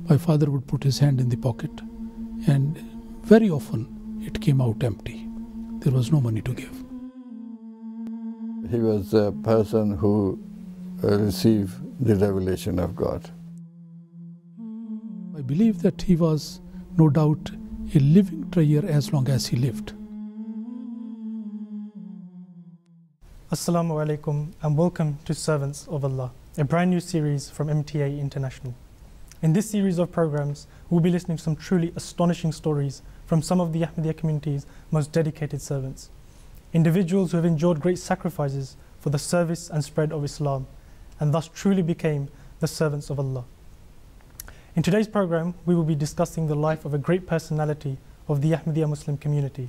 my father would put his hand in the pocket, and very often it came out empty. There was no money to give. He was a person who received the revelation of God. I believe that he was no doubt a living treasure as long as he lived. Assalamu alaikum and welcome to Servants of Allah, a brand new series from MTA International. In this series of programs, we'll be listening to some truly astonishing stories from some of the Ahmadiyya community's most dedicated servants. Individuals who have endured great sacrifices for the service and spread of Islam, and thus truly became the servants of Allah. In today's program, we will be discussing the life of a great personality of the Ahmadiyya Muslim community.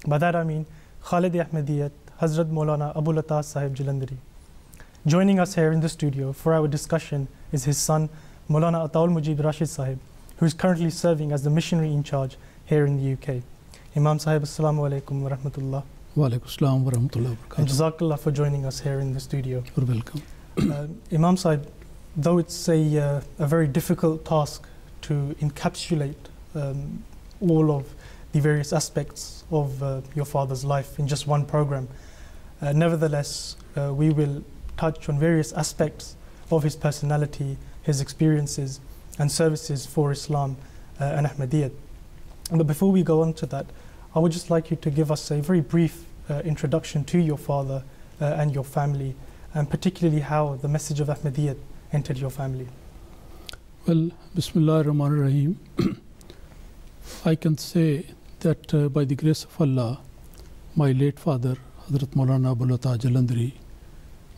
By that I mean Khalid Ahmadiyyat, Hazrat Moulana abul sahib jalandari. Joining us here in the studio for our discussion is his son, Moulana Mujib Rashid sahib, who is currently serving as the missionary in charge here in the UK. Imam sahib, assalamu alaikum wa rahmatullah. Wa alaikum assalam wa rahmatullah wa barakatuh. And jazakallah for joining us here in the studio. You're welcome. Imam sahib, though it's a very difficult task to encapsulate all of the various aspects of your father's life in just one program, nevertheless, we will touch on various aspects of his personality, his experiences and services for Islam and Ahmadiyyat. But before we go on to that, I would just like you to give us a very brief introduction to your father and your family, and particularly how the message of Ahmadiyyat entered your family. Well, Bismillah ar-Rahman ar-Rahim. I can say that by the grace of Allah, my late father, Hazrat Moulana abul jalandari,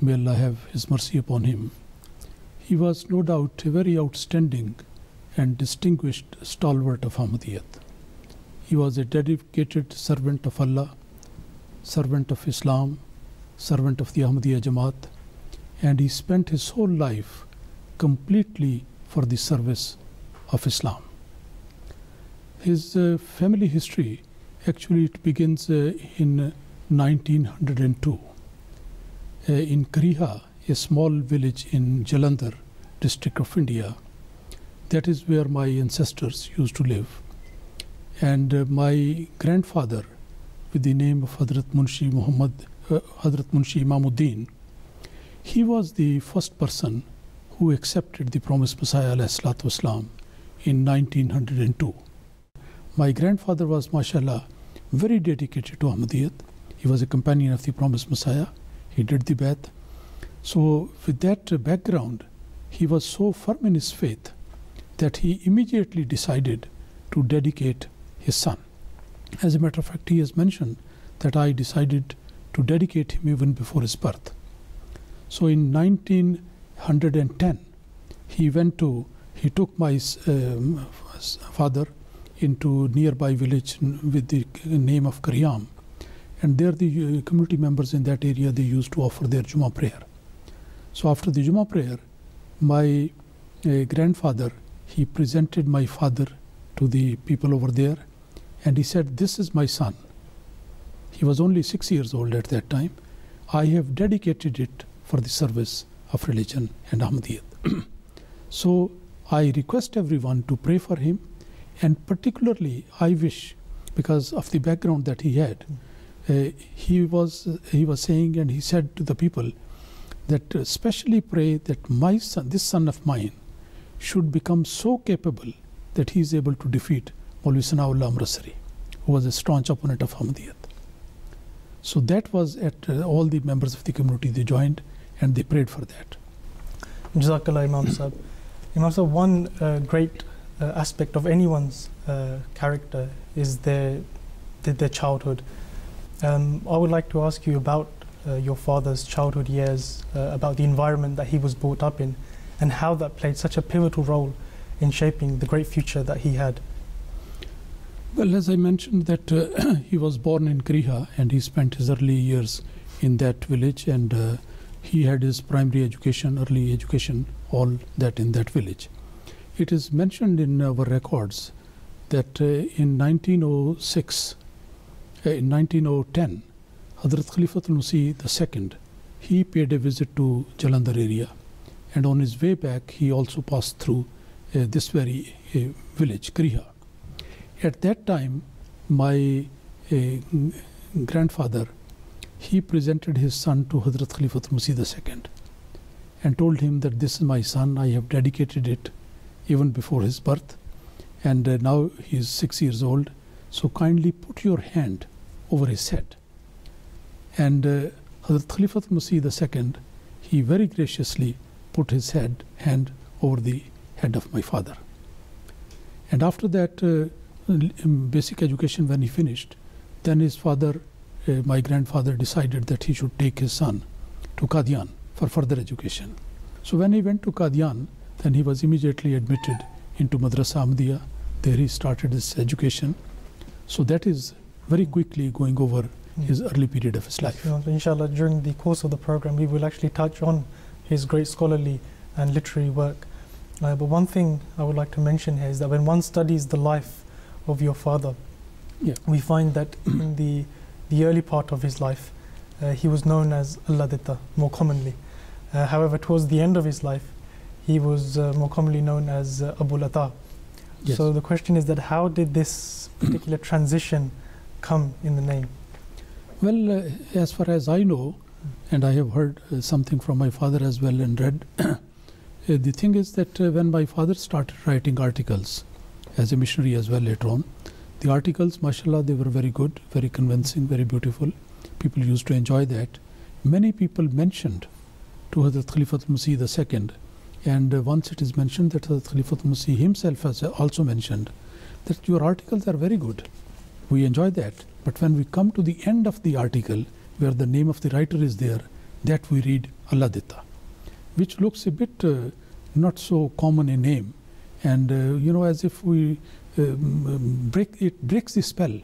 may Allah have His mercy upon him, he was no doubt a very outstanding and distinguished stalwart of Ahmadiyyat. He was a dedicated servant of Allah, servant of Islam, servant of the Ahmadiyya Jamaat, and he spent his whole life completely for the service of Islam. His family history, actually it begins in 1902. In Kriha, a small village in Jalandhar, district of India, that is where my ancestors used to live. And my grandfather, with the name of Hazrat Munshi Imamuddin, he was the first person who accepted the promised Messiah ﷺ in 1902. My grandfather was, mashallah, very dedicated to Ahmadiyyat. He was a companion of the promised Messiah. He did the Bai'at. So with that background, he was so firm in his faith that he immediately decided to dedicate his son. As a matter of fact, he has mentioned that I decided to dedicate him even before his birth. So in 1910, he took my father into nearby village with the name of Karyam, and there the community members in that area, they used to offer their Jummah prayer. So after the Jummah prayer, my grandfather, he presented my father to the people over there, and he said, "This is my son." He was only 6 years old at that time. "I have dedicated it for the service of religion and Ahmadiyyat." So I request everyone to pray for him, and particularly I wish, because of the background that he had, he was saying, and he said to the people that especially pray that my son, this son of mine, should become so capable that he is able to defeat Maulvi Sanaullah Amritsari, who was a staunch opponent of Ahmadiyyat. So that was at all the members of the community, they joined and they prayed for that. Jazakallah, Imam Sahib. Imam Sahib, one great aspect of anyone's character is their childhood. I would like to ask you about your father's childhood years, about the environment that he was brought up in, and how that played such a pivotal role in shaping the great future that he had. Well, as I mentioned that he was born in Kriha, and he spent his early years in that village, and he had his primary education, early education, all that in that village. It is mentioned in our records that in 1906, in 1910, Hazrat Khalifatul Masih II, he paid a visit to Jalandhar area, and on his way back he also passed through this very village, Kriha. At that time, my grandfather, he presented his son to Hazrat Khalifatul Masih II and told him that this is my son, I have dedicated it even before his birth, and now he is 6 years old, so kindly put your hand over his head. And Hazrat Khalifatul Masih II, he very graciously put his hand over the head of my father. And after that basic education, when he finished, then his father, my grandfather, decided that he should take his son to Qadian for further education. So when he went to Qadian, then he was immediately admitted into Islam Ahmadiyyat. There he started his education. So that is very quickly going over his early period of his life. Inshallah, during the course of the program, we will actually touch on his great scholarly and literary work. But one thing I would like to mention here is that when one studies the life of your father, we find that in the early part of his life, he was known as Allah Ditta, more commonly. However, towards the end of his life, he was more commonly known as Abul. Yes. So the question is that how did this particular transition come in the name? Well, as far as I know, and I have heard something from my father as well and read, the thing is that when my father started writing articles as a missionary as well later on, the articles, mashallah, they were very good, very convincing, very beautiful. People used to enjoy that. Many people mentioned to Hazrat Khalifatul Masih II, and once it is mentioned that Hazrat Khalifatul Masih himself has also mentioned that your articles are very good. We enjoy that. But when we come to the end of the article, where the name of the writer is there, that we read Allah Ditta, which looks a bit not so common a name, and as if we breaks the spell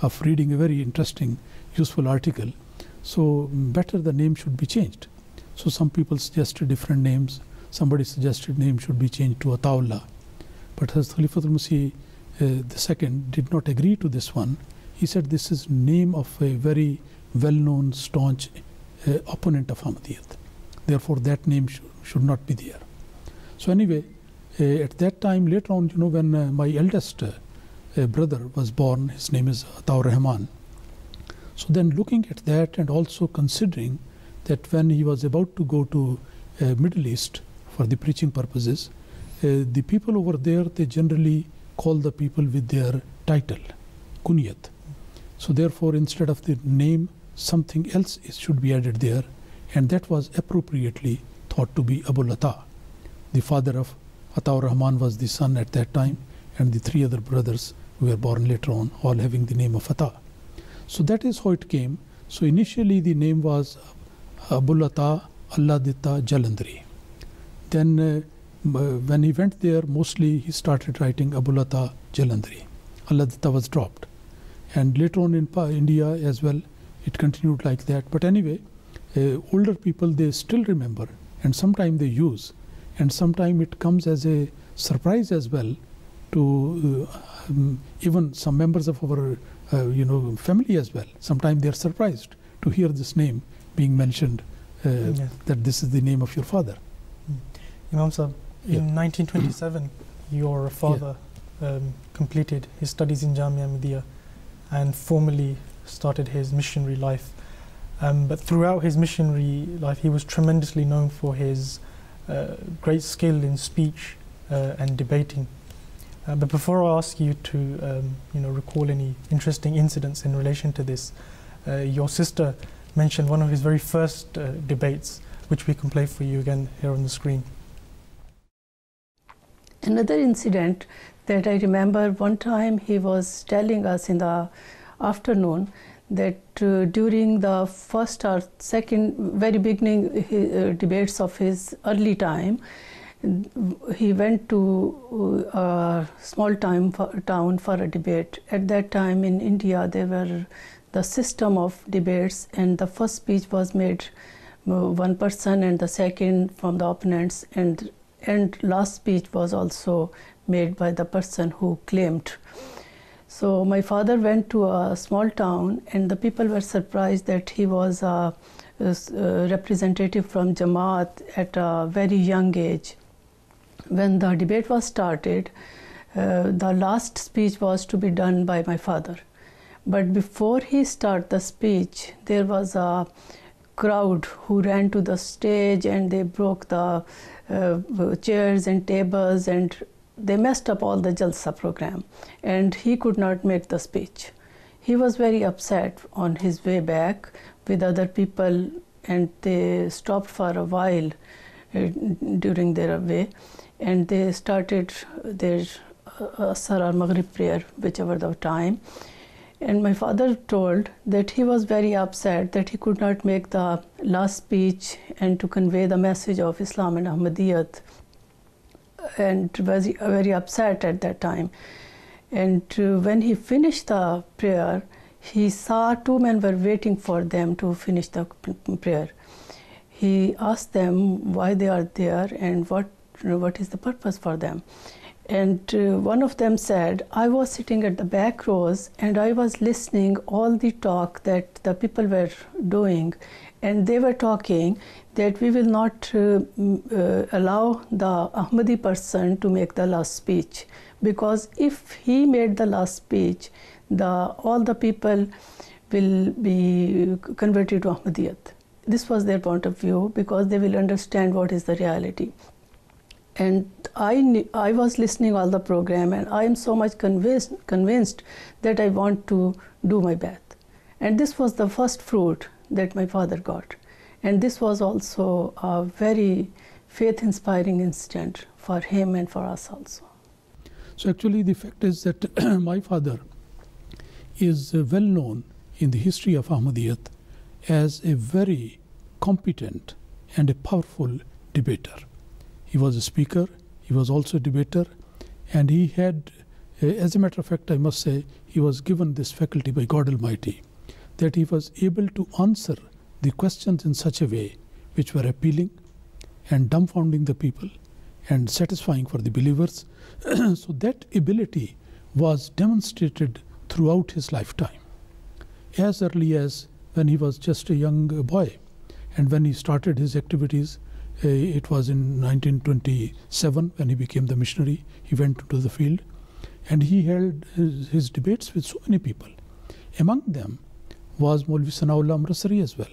of reading a very interesting, useful article. So better the name should be changed. So some people suggested different names. Somebody suggested name should be changed to Ataullah. But Hazrat Khalifatul Masih II did not agree to this one. He said this is name of a very well-known, staunch opponent of Ahmadiyyat. Therefore, that name should not be there. So anyway, at that time, later on, when my eldest brother was born, his name is Ataur Rahman. So then looking at that and also considering that when he was about to go to Middle East for the preaching purposes, the people over there, they generally call the people with their title, kunyat. So therefore, instead of the name, something else should be added there, and that was appropriately thought to be Abul Ata. The father of Ataur Rahman was the son at that time, and the three other brothers who were born later on, all having the name of Ata. So that is how it came. So initially the name was Abul Ata Allah Ditta Jalandari. Then when he went there, mostly he started writing Abul Ata Jalandari. Allah Ditta was dropped. And later on in India as well, it continued like that. But anyway, older people, they still remember, and sometimes they use, and sometimes it comes as a surprise as well to even some members of our family as well. Sometimes they are surprised to hear this name being mentioned, that this is the name of your father. Imam Sahib, in 1927, your father completed his studies in Jamia Ahmadiyyat and formally started his missionary life. But throughout his missionary life, he was tremendously known for his great skill in speech and debating. But before I ask you to recall any interesting incidents in relation to this, your sister mentioned one of his very first debates, which we can play for you again here on the screen. Another incident that I remember, one time he was telling us in the afternoon that during the first or second, very beginning debates of his early time, he went to a small town for a debate. At that time in India, there were the system of debates, and the first speech was made one person, and the second from the opponents, and last speech was also made by the person who claimed. So my father went to a small town, and the people were surprised that he was a representative from Jamaat at a very young age. when the debate was started, the last speech was to be done by my father. But before he started the speech, there was a crowd who ran to the stage and they broke the chairs and tables and they messed up all the Jalsa program, and he could not make the speech. He was very upset on his way back with other people, and they stopped for a while during their way, and they started their Asar or Maghrib prayer, whichever the time. And my father told that he was very upset that he could not make the last speech and to convey the message of Islam and Ahmadiyyat, and was very upset at that time. And when he finished the prayer, he saw two men were waiting for them to finish the prayer. He asked them why they are there and what is the purpose for them. And one of them said, I was sitting at the back rows and I was listening all the talk that the people were doing, and they were talking that we will not allow the Ahmadi person to make the last speech, because if he made the last speech, all the people will be converted to Ahmadiyyat. This was their point of view, because they will understand what is the reality. And I was listening all the program, and I am so much convinced that I want to do my bath. And this was the first fruit that my father got. And this was also a very faith-inspiring incident for him and for us also. So actually the fact is that my father is well known in the history of Ahmadiyyat as a very competent and a powerful debater. He was a speaker, he was also a debater, and he had, as a matter of fact, I must say, he was given this faculty by God Almighty, that he was able to answer the questions in such a way which were appealing and dumbfounding the people and satisfying for the believers. So that ability was demonstrated throughout his lifetime, as early as when he was just a young boy. And when he started his activities, it was in 1927 when he became the missionary. He went into the field and he held his debates with so many people. Among them was Maulvi Sanaullah Amritsari as well,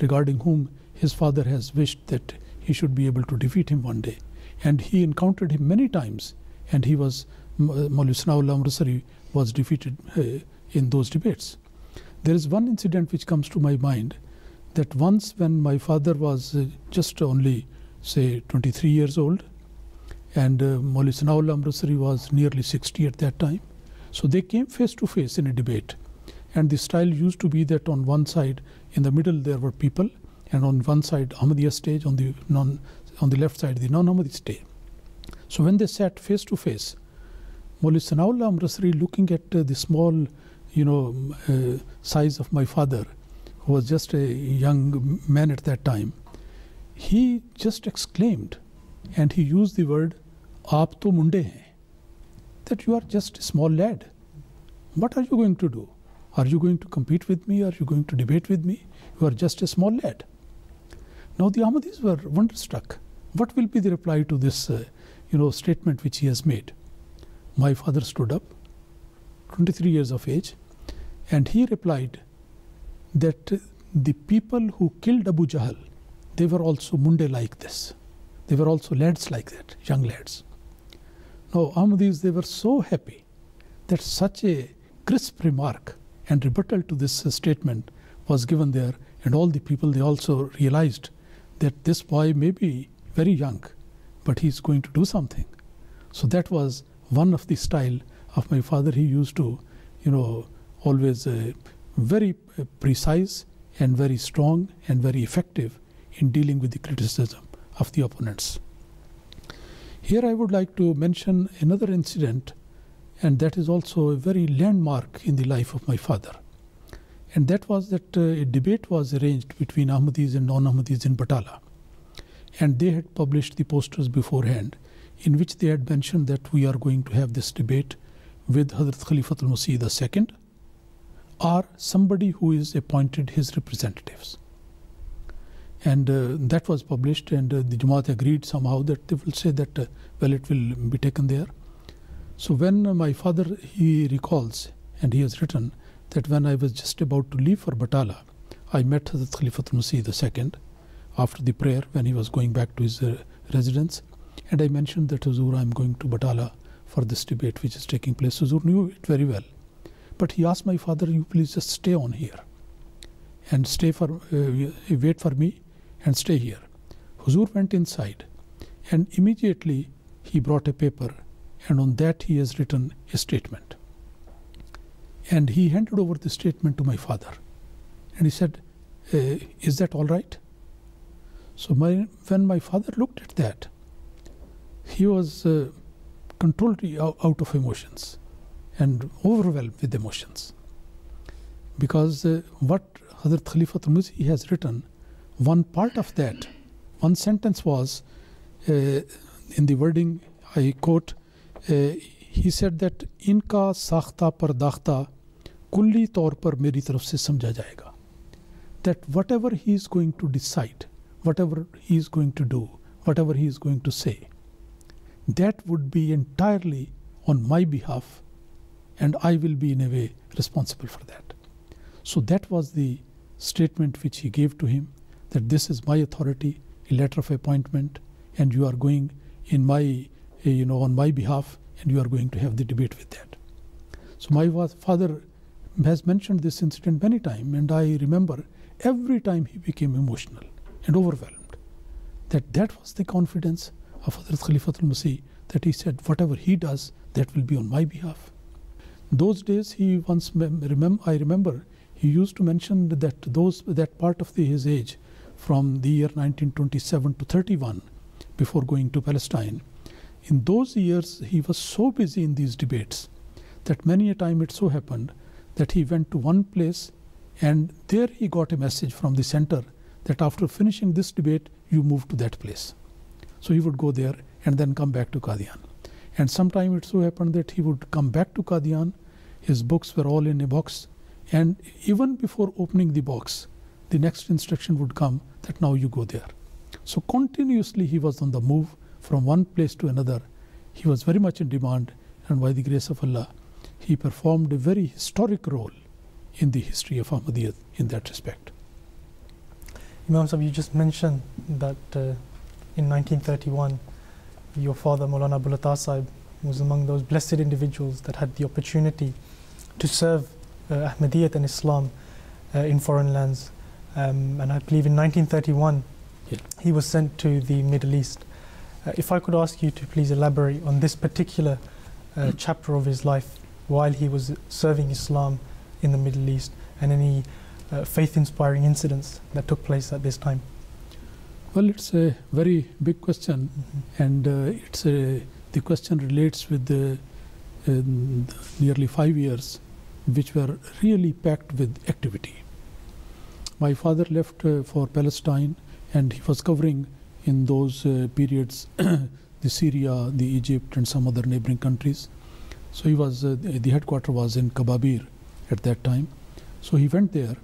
regarding whom his father has wished that he should be able to defeat him one day. And he encountered him many times, and Maulvi Sanaullah Amritsari was defeated in those debates. There is one incident which comes to my mind, that once when my father was just only, say, 23 years old, and Maulvi Sanaullah Amritsari was nearly 60 at that time. So they came face to face in a debate. And the style used to be that on one side, in the middle, there were people, and on one side, Ahmadiyya stage, on the left side, the non-Ahmadi stage. So when they sat face to face, Maulvi Sanaullah Amritsari, looking at the small, size of my father, who was just a young man at that time, he just exclaimed, and he used the word, "Aap to munde hain," that you are just a small lad. What are you going to do? Are you going to compete with me? Are you going to debate with me? You are just a small lad. Now the Ahmadis were wonderstruck. What will be the reply to this, statement which he has made? My father stood up, 23 years of age, and he replied that the people who killed Abu Jahl, they were also munde like this. They were also lads like that, young lads. Now Ahmadis, they were so happy that such a crisp remark and rebuttal to this statement was given there, and all the people, they also realized that this boy may be very young, but he's going to do something. So that was one of the style of my father. He used to, always very precise and very strong and very effective in dealing with the criticism of the opponents. Here I would like to mention another incident, and that is also a very landmark in the life of my father. And that was that a debate was arranged between Ahmadis and non-Ahmadis in Batala. And they had published the posters beforehand, in which they had mentioned that we are going to have this debate with Hazrat Khalifatul Masih II, or somebody who is appointed his representatives. And that was published, and the Jamaat agreed somehow that they will say that, well, it will be taken there. So when my father, he recalls, and he has written that when I was just about to leave for Batala, I met Hazrat Khalifatul Masih II after the prayer when he was going back to his residence. And I mentioned that, Huzur, I am going to Batala for this debate which is taking place. Huzur knew it very well. But he asked my father, you please just stay on here and stay for, wait for me and stay here. Huzur went inside, and immediately he brought a paper, and on that he has written a statement. And he handed over the statement to my father. And he said, is that all right? So when my father looked at that, he was totally out of emotions and overwhelmed with emotions. Because what Hazrat Khalifatul Masih has written, one part of that, one sentence was, in the wording I quote, he said that इनका साख्ता परदाख्ता कुल्ली तौर पर मेरी तरफ से समझा जाएगा. That whatever he is going to decide, whatever he is going to do, whatever he is going to say, that would be entirely on my behalf, and I will be in a way responsible for that. So that was the statement which he gave to him, that this is my authority, a letter of appointment, and you are going in my, on my behalf, and you are going to have the debate with that. So my father has mentioned this incident many times, and I remember every time he became emotional and overwhelmed. That was the confidence of Hazrat Khalifatul Masih, that he said, whatever he does, that will be on my behalf. Those days, he once, I remember, he used to mention that that part of his age, from the year 1927 to 31, before going to Palestine, in those years, he was so busy in these debates that many a time it so happened that he went to one place, and there he got a message from the center that after finishing this debate, you move to that place. So he would go there and then come back to Qadian. And sometime it so happened that he would come back to Qadian, his books were all in a box, and even before opening the box, the next instruction would come that now you go there. So continuously he was on the move from one place to another. He was very much in demand, and by the grace of Allah, he performed a very historic role in the history of Ahmadiyyat in that respect. Imam Sahib, you just mentioned that in 1931, your father, Moulana Abul Sahib, was among those blessed individuals that had the opportunity to serve Ahmadiyyat and Islam in foreign lands. And I believe in 1931, he was sent to the Middle East. If I could ask you to please elaborate on this particular chapter of his life while he was serving Islam in the Middle East, and any faith-inspiring incidents that took place at this time. Well, it's a very big question, and the question relates with nearly 5 years, which were really packed with activity. My father left for Palestine, and he was covering in those periods the Syria, the Egypt, and some other neighboring countries. So he was the headquarters was in Kababir at that time. So he went there,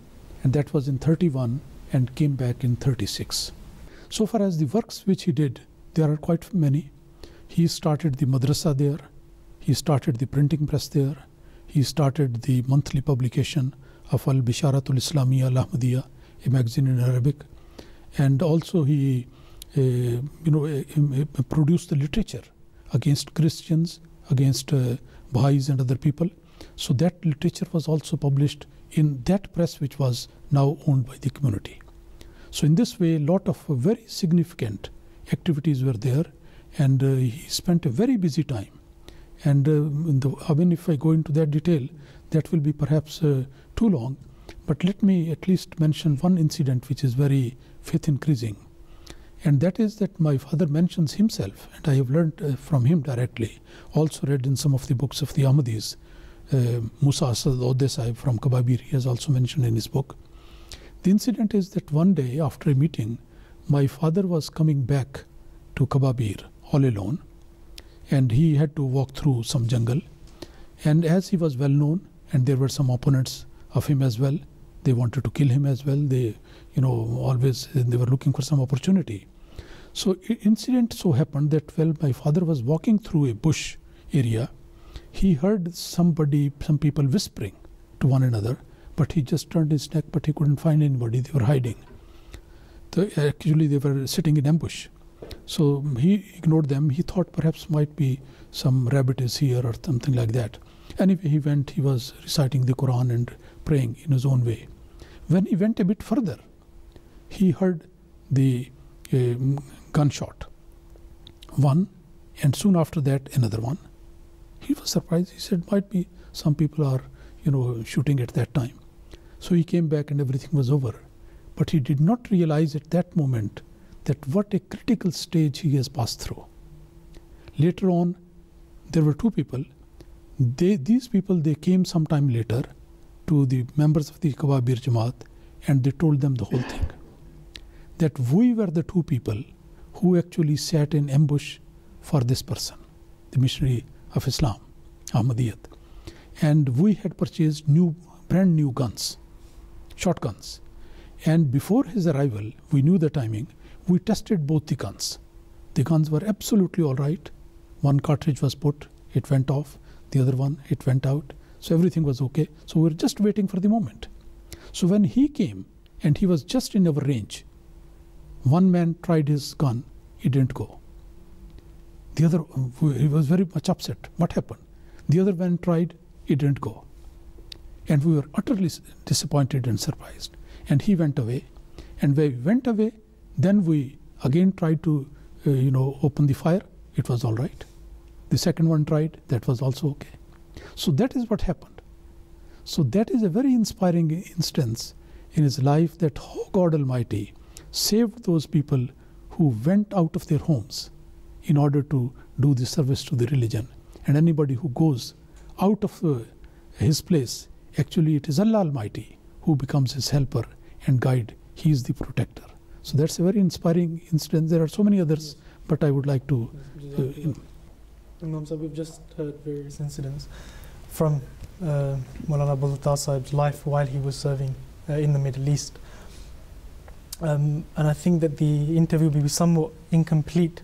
and that was in 31, and came back in 36. So far as the works which he did, there are quite many. He started the madrasa there. He started the printing press there. He started the monthly publication of Al-Bisharatul Islamiyya Al-Ahmadiyyat, a magazine in Arabic. And also he produced the literature against Christians, against Baha'is and other people. So that literature was also published in that press, which was now owned by the community. So in this way, a lot of very significant activities were there, and he spent a very busy time. And if I go into that detail, that will be perhaps too long. But let me at least mention one incident which is very faith increasing. And that is that my father mentions himself, and I have learned from him directly, also read in some of the books of the Ahmadis. Musa Asad Sahib from Kababir, he has also mentioned in his book. The incident is that one day after a meeting, my father was coming back to Kababir all alone, and he had to walk through some jungle. And as he was well known, and there were some opponents of him as well, They wanted to kill him as well. They, always they were looking for some opportunity. So incident so happened that while my father was walking through a bush area, he heard some people whispering to one another, but he just turned his neck, but he couldn't find anybody. They were hiding. Actually, they were sitting in ambush. So he ignored them. He thought perhaps might be some rabbit is here or something like that. Anyway, he went, he was reciting the Quran and praying in his own way. When he went a bit further, he heard the gunshot. One, and soon after that, another one. He was surprised. He said, might be some people are, shooting at that time. So he came back and everything was over. But he did not realize at that moment that what a critical stage he has passed through. Later on, there were two people. These people, they came sometime later to the members of the Kawabir Jamaat and they told them the whole thing. That we were the two people who actually sat in ambush for this person, the missionary of Islam, Ahmadiyyat. And we had purchased brand new guns, shotguns. And before his arrival, we knew the timing, we tested both the guns. The guns were absolutely all right. One cartridge was put, it went off. The other one, it went out. So everything was okay. So we were just waiting for the moment. So when he came and he was just in our range, one man tried his gun, it didn't go. The other, he was very much upset. What happened? The other man tried, it didn't go. And we were utterly disappointed and surprised. And he went away. And when he went away, then we again tried to, open the fire. It was all right. The second one tried, that was also okay. So that is what happened. So that is a very inspiring instance in his life, that how God Almighty saved those people who went out of their homes in order to do the service to the religion. And anybody who goes out of his place, actually it is Allah Almighty who becomes his helper and guide. He is the protector. So that's a very inspiring instance. There are so many others, but I would like to... Imam Sahib, we've just heard various incidents from Moulana Abul Sahib's life while he was serving in the Middle East. And I think that the interview would be somewhat incomplete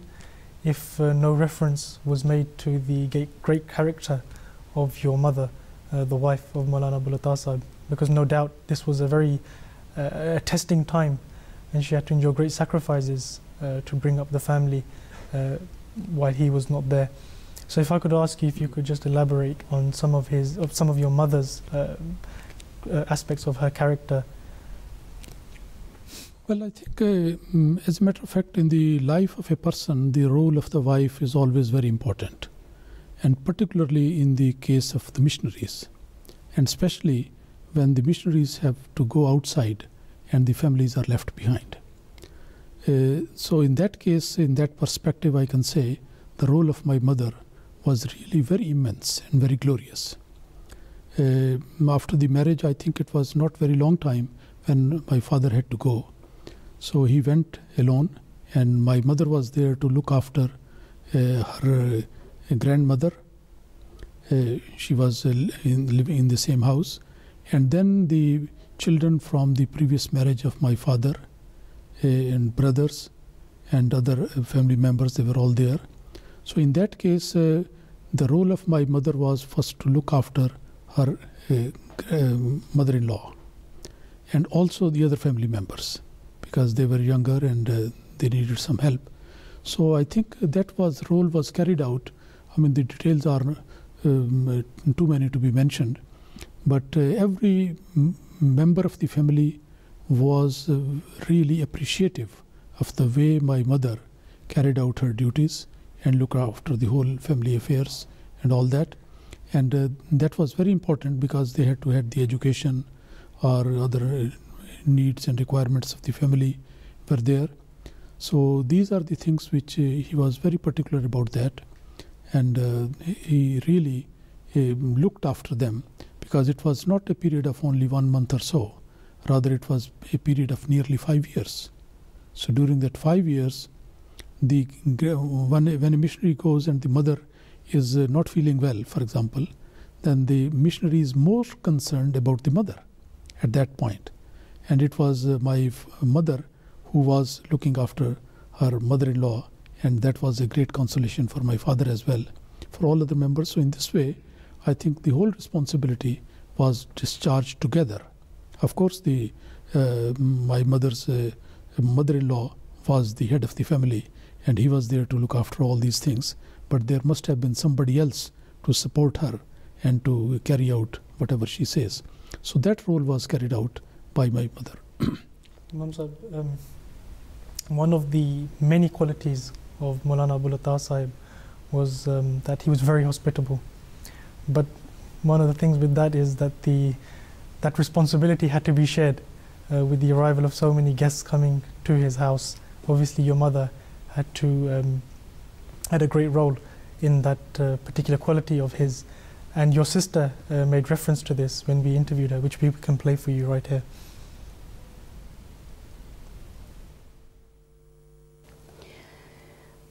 if no reference was made to the great character of your mother, the wife of Moulana Abul Sahib, because no doubt this was a very testing time, and she had to endure great sacrifices to bring up the family while he was not there. So if I could ask you if you could just elaborate on some of your mother's aspects of her character. Well, I think as a matter of fact, in the life of a person, the role of the wife is always very important, and particularly in the case of the missionaries, and especially when the missionaries have to go outside and the families are left behind. So in that case, in that perspective, I can say the role of my mother was really very immense and very glorious. After the marriage, I think it was not very long time when my father had to go. So he went alone, and my mother was there to look after her grandmother. She was living in the same house. And then the children from the previous marriage of my father and brothers and other family members, they were all there. So in that case, the role of my mother was first to look after her mother-in-law and also the other family members, because they were younger and they needed some help. So I think that role was carried out. I mean, the details are too many to be mentioned, but every member of the family was really appreciative of the way my mother carried out her duties and looked after the whole family affairs and all that. And that was very important, because they had to have the education or other needs and requirements of the family were there. So these are the things which he was very particular about that, and he really looked after them, because it was not a period of only 1 month or so, rather it was a period of nearly 5 years. So during that 5 years, when a missionary goes and the mother is not feeling well, for example, then the missionary is more concerned about the mother at that point. And it was my mother who was looking after her mother-in-law, and that was a great consolation for my father as well, for all other members. So in this way, I think the whole responsibility was discharged together. Of course, my mother's mother-in-law was the head of the family, and he was there to look after all these things. But there must have been somebody else to support her and to carry out whatever she says. So that role was carried out by my mother. Imam Sahib, one of the many qualities of Moulana Abul Sahib was that he was very hospitable. But one of the things with that is that that responsibility had to be shared with the arrival of so many guests coming to his house. Obviously, your mother had a great role in that particular quality of his. And your sister made reference to this when we interviewed her, which we can play for you right here.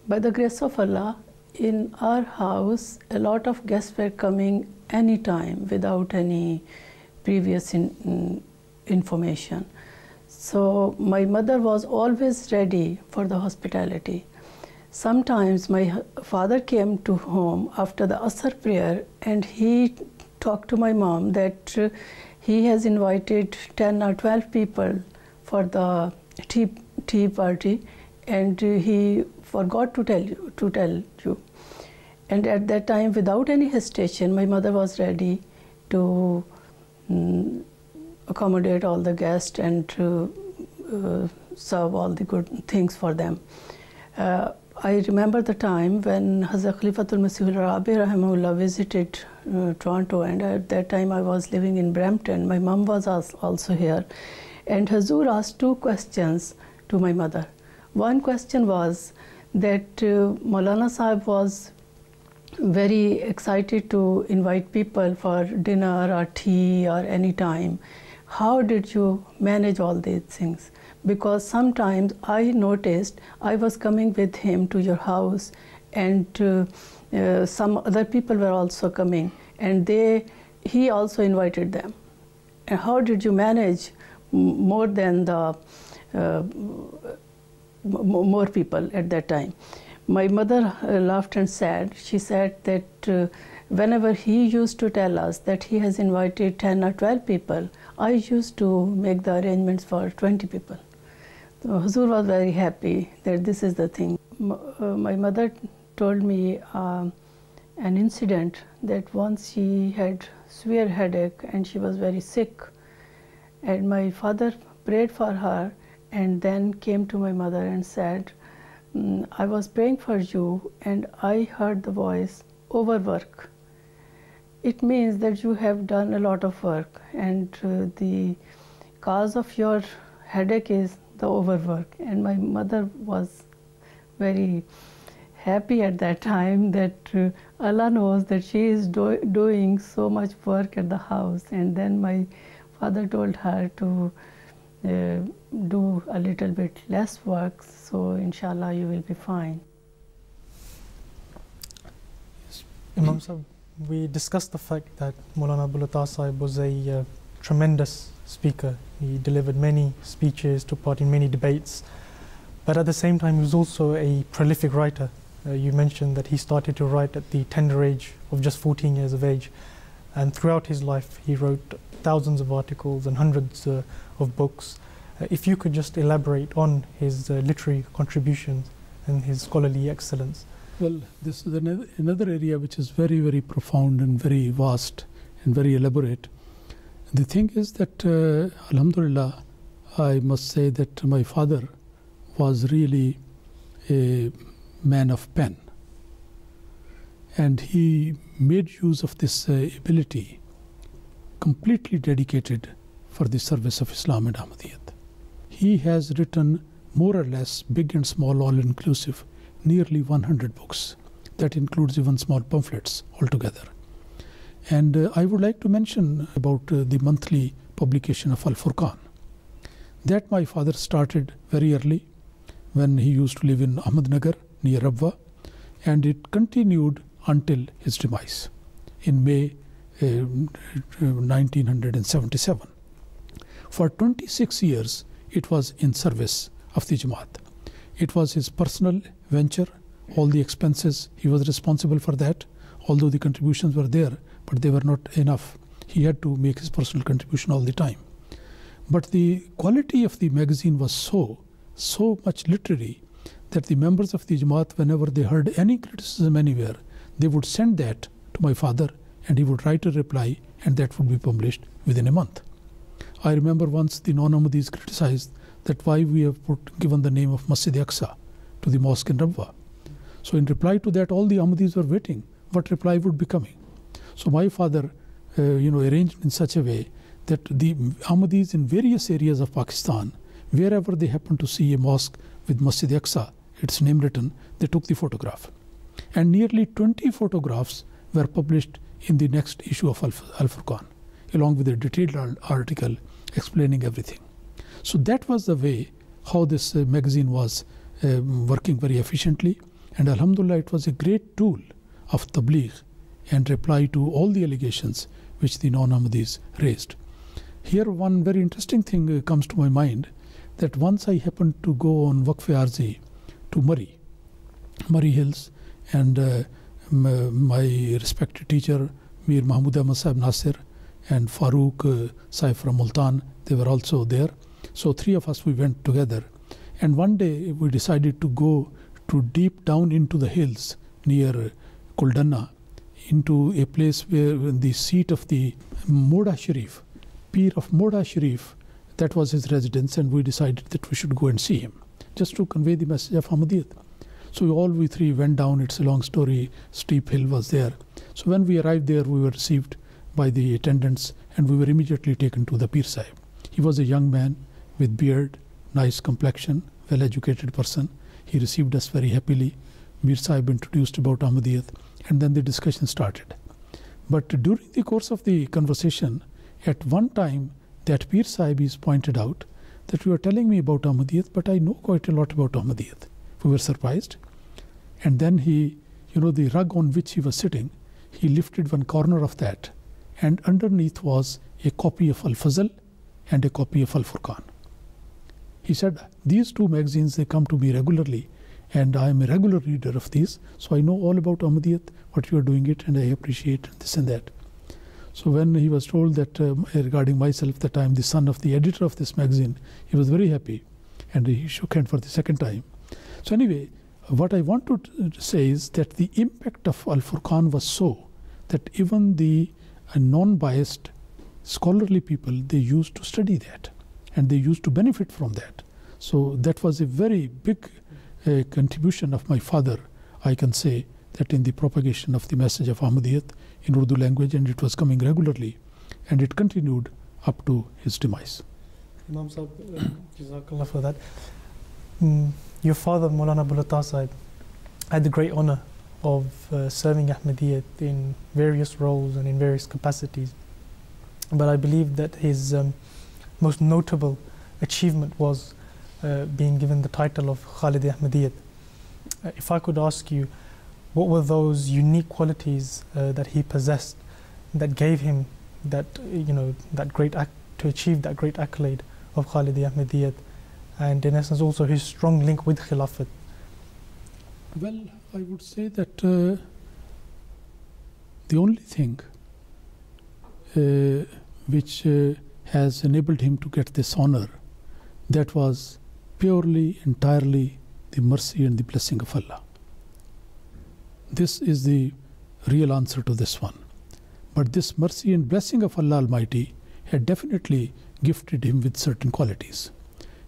By the grace of Allah, in our house, a lot of guests were coming anytime without any previous information. So my mother was always ready for the hospitality. Sometimes my father came to home after the Asr prayer, and he talked to my mom that he has invited 10 or 12 people for the tea party, and he forgot to tell you. And at that time, without any hesitation, my mother was ready to accommodate all the guests and to serve all the good things for them. I remember the time when Hazrat Khalifatul Masihul Rabi Rahimahullah visited Toronto, and at that time I was living in Brampton. My mom was also here, and Hazur asked two questions to my mother. One question was that Moulana Sahib was very excited to invite people for dinner or tea or any time. How did you manage all these things? Because sometimes I noticed I was coming with him to your house, and some other people were also coming, and he also invited them. And how did you manage more than more people at that time? My mother laughed and said, she said that whenever he used to tell us that he has invited 10 or 12 people, I used to make the arrangements for 20 people. So Huzur was very happy that this is the thing. My mother told me an incident that once she had severe headache and she was very sick, and my father prayed for her and then came to my mother and said, I was praying for you and I heard the voice, overwork. It means that you have done a lot of work, and the cause of your headache is the overwork. And my mother was very happy at that time that Allah knows that she is doing so much work at the house. And then my father told her to do a little bit less work, so inshallah you will be fine. Imam Sahib, we discussed the fact that Moulana Abul Sahib was a tremendous speaker. He delivered many speeches, took part in many debates, but at the same time he was also a prolific writer. You mentioned that he started to write at the tender age of just 14 years of age, and throughout his life he wrote thousands of articles and hundreds of books. If you could just elaborate on his literary contributions and his scholarly excellence. Well, this is another area which is very, very profound and very vast and very elaborate. The thing is that, Alhamdulillah, I must say that my father was really a man of pen. And he made use of this ability, completely dedicated for the service of Islam and Ahmadiyyat. He has written more or less, big and small, all-inclusive, nearly 100 books. That includes even small pamphlets altogether. And I would like to mention about the monthly publication of Al-Furqan. That my father started very early when he used to live in Ahmednagar near Rabwa, and it continued until his demise in May 1977. For 26 years, it was in service of the Jamaat. It was his personal venture. All the expenses, he was responsible for that. Although the contributions were there, but they were not enough. He had to make his personal contribution all the time. But the quality of the magazine was so much literary that the members of the Jamaat, whenever they heard any criticism anywhere, they would send that to my father, and he would write a reply, and that would be published within a month. I remember once the non-Ahmadis criticized that why we have given the name of Masjid Aqsa to the mosque in Rabwa. So in reply to that, all the Ahmadis were waiting what reply would be coming. So my father arranged in such a way that the Ahmadis in various areas of Pakistan, wherever they happened to see a mosque with Masjid Aqsa, its name written, they took the photograph. And nearly 20 photographs were published in the next issue of Al-Furqan, along with a detailed article explaining everything. So that was the way how this magazine was working very efficiently. And Alhamdulillah, it was a great tool of tabligh and reply to all the allegations which the non-Ahmadis raised. Here one very interesting thing comes to my mind, that once I happened to go on Waqf-e Arzi to Murray Hills, and my respected teacher Mir Mahmud Ahmad Sahib Nasir and Farooq Sahib from Multan, they were also there. So three of us, we went together, and one day we decided to go to deep down into the hills near Kuldanna, into a place where the seat of the Moda Sharif, Pir of Moda Sharif, that was his residence, and we decided that we should go and see him, just to convey the message of Ahmadiyyat. So we three went down. It's a long story. Steep hill was there. So when we arrived there, we were received by the attendants, and we were immediately taken to the Pir Sahib. He was a young man with beard, nice complexion, well-educated person. He received us very happily. Mir Sahib introduced about Ahmadiyyat, and then the discussion started. But during the course of the conversation, at one time, that Pir Sahib is pointed out that you are telling me about Ahmadiyyat, but I know quite a lot about Ahmadiyyat. We were surprised. And then he, the rug on which he was sitting, he lifted one corner of that, and underneath was a copy of Al-Fazl and a copy of Al-Furqan. He said, these two magazines, they come to me regularly, and I am a regular reader of these, so I know all about Ahmadiyyat, what you are doing it, and I appreciate this and that. So when he was told that regarding myself, that I am the son of the editor of this magazine, he was very happy, and he shook hand for the second time. So anyway, what I want to say is that the impact of Al-Furqan was so that even the non-biased scholarly people, they used to study that, and they used to benefit from that. So that was a very big contribution of my father, I can say, that in the propagation of the message of Ahmadiyyat in Urdu language, and it was coming regularly, and it continued up to his demise. Imam Sahib, Jazakallah for that. Your father, Moulana Abul Sahib, had the great honor of serving Ahmadiyyat in various roles and in various capacities. But I believe that his most notable achievement was being given the title of Khalid Ahmadiyyat. If I could ask you, what were those unique qualities that he possessed that gave him that, that great to achieve that great accolade of Khalid Ahmadiyyat, and in essence also his strong link with Khilafat? Well, I would say that the only thing which has enabled him to get this honor, that was purely, entirely the mercy and the blessing of Allah. This is the real answer to this one. But this mercy and blessing of Allah Almighty had definitely gifted him with certain qualities.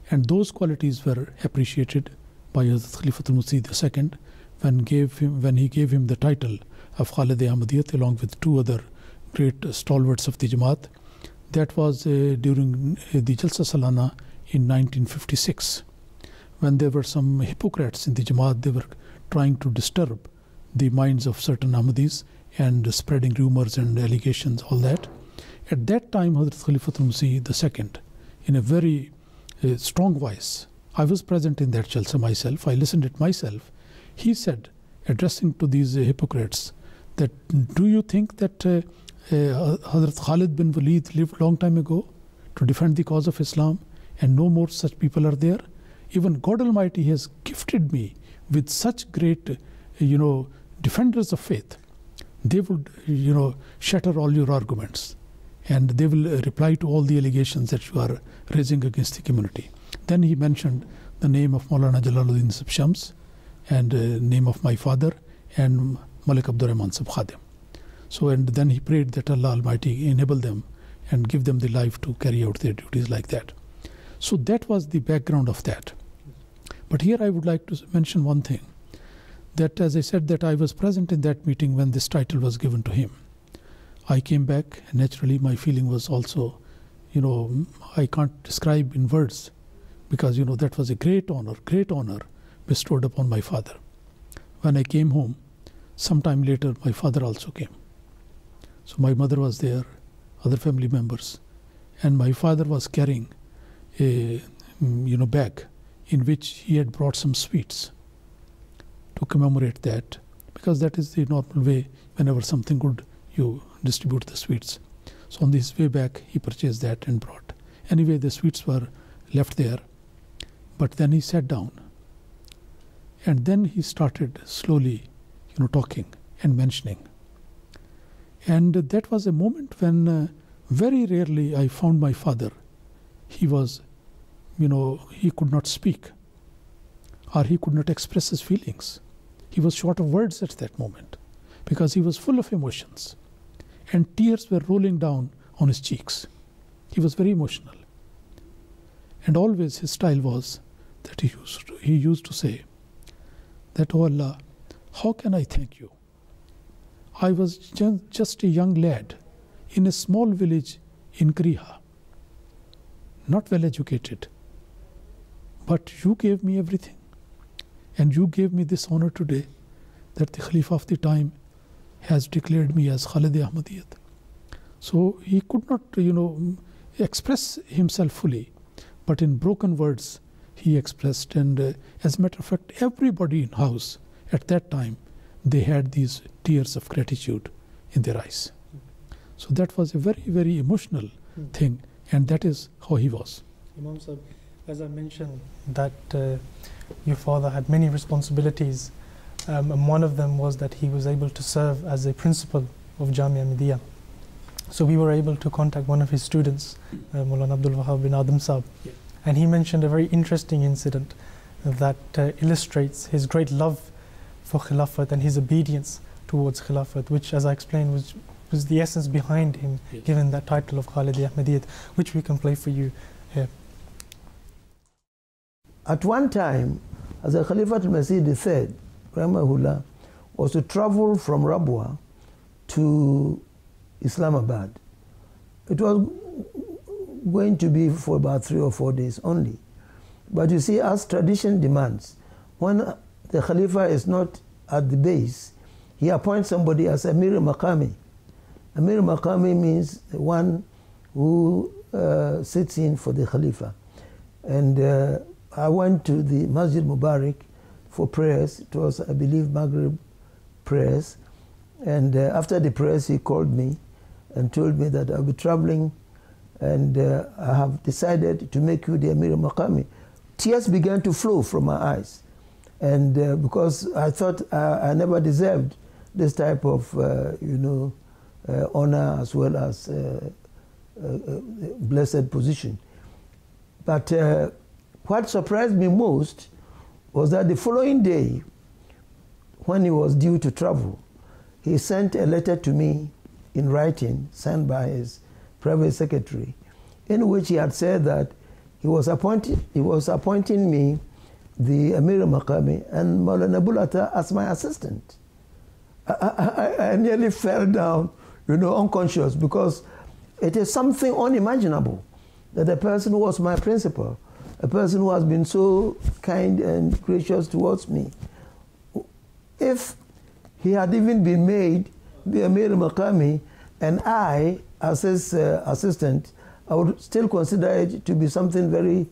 And those qualities were appreciated by Hazrat Khalifatul Masih II when he gave him the title of Khalid Ahmadiyyat along with two other great stalwarts of the Jamaat. That was during the Jalsa Salana in 1956, when there were some hypocrites in the Jamaat. They were trying to disturb the minds of certain Ahmadis and spreading rumors and allegations, all that. At that time, Hazrat Khalifatul Masih II, in a very strong voice, I was present in that Jalsa myself, I listened it myself. He said, addressing to these hypocrites, that do you think that Hazrat Khalid bin Walid lived long time ago? to defend the cause of Islam, and no more such people are there. Even God Almighty has gifted me with such great, defenders of faith. They would, shatter all your arguments, and they will reply to all the allegations that you are raising against the community. Then he mentioned the name of Moulana Jalaluddin Sahib Shams, and name of my father, and Malik Abdur Rahman Sahib Khadim. So, and then he prayed that Allah Almighty enable them and give them the life to carry out their duties like that. So that was the background of that. But here I would like to mention one thing, that as I said, that I was present in that meeting when this title was given to him. I came back, and naturally my feeling was also, I can't describe in words, because that was a great honor bestowed upon my father. When I came home, sometime later my father also came. So my mother was there, other family members, and my father was carrying a bag in which he had brought some sweets to commemorate that, because that is the normal way. Whenever something good, you distribute the sweets. So on his way back, he purchased that and brought. Anyway, the sweets were left there, but then he sat down, and then he started slowly, talking and mentioning. And that was a moment when very rarely I found my father. He was, he could not speak, or he could not express his feelings. He was short of words at that moment, because he was full of emotions, and tears were rolling down on his cheeks. He was very emotional. And always his style was that he used to say that, "Oh Allah, how can I thank you? I was just a young lad in a small village in Kriha, not well educated, but you gave me everything, and you gave me this honor today, that the Khalifa of the time has declared me as Islam Ahmadiyyat." So he could not, express himself fully, but in broken words he expressed. And as a matter of fact, everybody in house at that time, they had these tears of gratitude in their eyes. So that was a very, very emotional thing, and that is how he was. Imam Sahib, as I mentioned, that your father had many responsibilities, and one of them was that he was able to serve as a principal of Jamia Ahmadiyya. So we were able to contact one of his students, Moulana Abdul Wahab bin Adam Sahib, and he mentioned a very interesting incident that illustrates his great love for Khilafat and his obedience towards Khilafat, which, as I explained, was the essence behind him given that title of Khalidi Ahmadiyyat, which we can play for you here. At one time, as a Khalifat al-Masih said, Rahmahullah, was to travel from Rabwa to Islamabad. It was going to be for about 3 or 4 days only. But you see, as tradition demands, when the Khalifa is not at the base, he appoints somebody as Amir Maqami. Amir Maqami means the one who sits in for the Khalifa. And I went to the Masjid Mubarak for prayers. It was, I believe, Maghrib prayers. And after the prayers, he called me and told me that I'll be traveling, and I have decided to make you the Amir Maqami. Tears began to flow from my eyes. And because I thought I never deserved this type of, honor as well as blessed position. But what surprised me most was that the following day, when he was due to travel, he sent a letter to me in writing, sent by his private secretary, in which he had said that he was appointing me the Amir Maqami and Maulana Bulata as my assistant. I nearly fell down, unconscious, because it is something unimaginable that a person who was my principal, a person who has been so kind and gracious towards me, if he had even been made the Amir Maqami and I, as his assistant, I would still consider it to be something very,